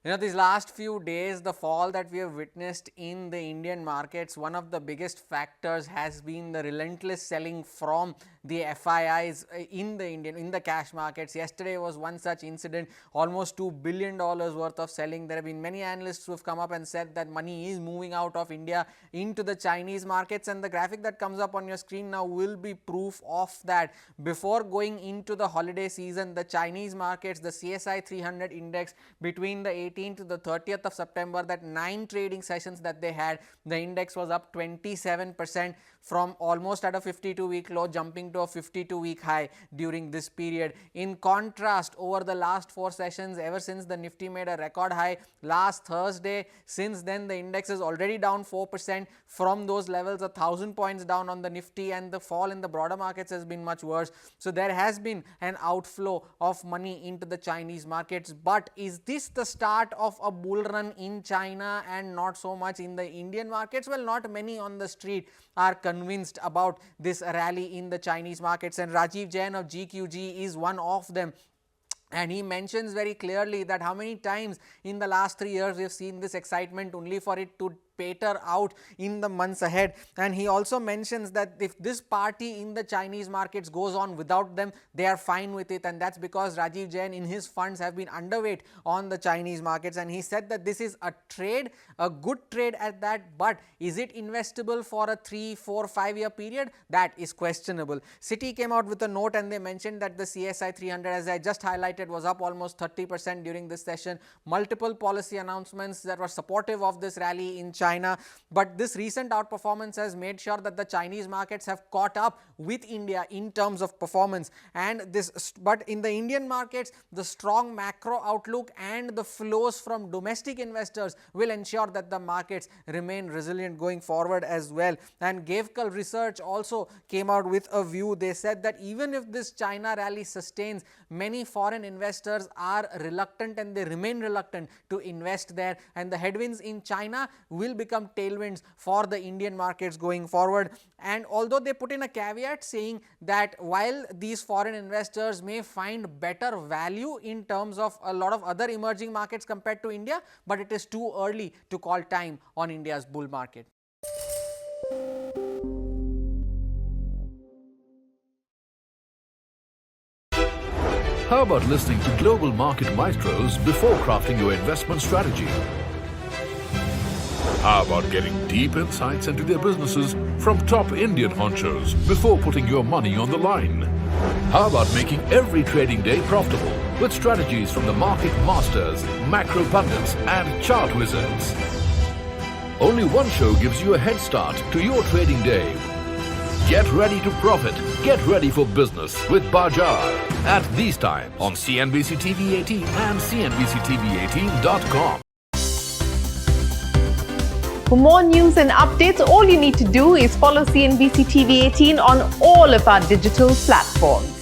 These last few days, the fall that we have witnessed in the Indian markets, one of the biggest factors has been the relentless selling from the FIIs in the cash markets. Yesterday was one such incident, almost $2 billion worth of selling. There have been many analysts who have come up and said that money is moving out of India into the Chinese markets, and the graphic that comes up on your screen now will be proof of that. Before going into the holiday season, the Chinese markets, the CSI 300 index, between the 18th to the 30th of September, that 9 trading sessions that they had, the index was up 27% from almost at a 52-week low, jumping to a 52-week high during this period. In contrast, over the last 4 sessions, ever since the Nifty made a record high last Thursday, since then the index is already down 4% from those levels, 1,000 points down on the Nifty, and the fall in the broader markets has been much worse. So there has been an outflow of money into the Chinese markets. But is this the start of a bull run in China and not so much in the Indian markets? Well, not many on the street are convinced about this rally in the Chinese markets, and Rajiv Jain of GQG is one of them. And he mentions very clearly that how many times in the last 3 years we have seen this excitement only for it to peter out in the months ahead. And he also mentions that if this party in the Chinese markets goes on without them, they are fine with it, and that's because Rajiv Jain in his funds have been underweight on the Chinese markets. And he said that this is a trade, a good trade at that, but is it investable for a 3, 4, 5 year period? That is questionable. Citi came out with a note and they mentioned that the CSI 300, as I just highlighted, was up almost 30% during this session. Multiple policy announcements that were supportive of this rally in China, but this recent outperformance has made sure that the Chinese markets have caught up with India in terms of performance. But in the Indian markets, the strong macro outlook and the flows from domestic investors will ensure that the markets remain resilient going forward as well. And Gavekal Research also came out with a view. They said that even if this China rally sustains, many foreign investors are reluctant and they remain reluctant to invest there, and the headwinds in China will become tailwinds for the Indian markets going forward. And although they put in a caveat saying that while these foreign investors may find better value in terms of a lot of other emerging markets compared to India, but it is too early to call time on India's bull market. How about listening to global market maestros before crafting your investment strategy? How about getting deep insights into their businesses from top Indian honchos before putting your money on the line? How about making every trading day profitable with strategies from the market masters, macro pundits and chart wizards? Only one show gives you a head start to your trading day. Get ready to profit. Get ready for business with Bajar at these times on CNBC-TV18 and CNBC-TV18.com. For more news and updates, all you need to do is follow CNBC-TV18 on all of our digital platforms.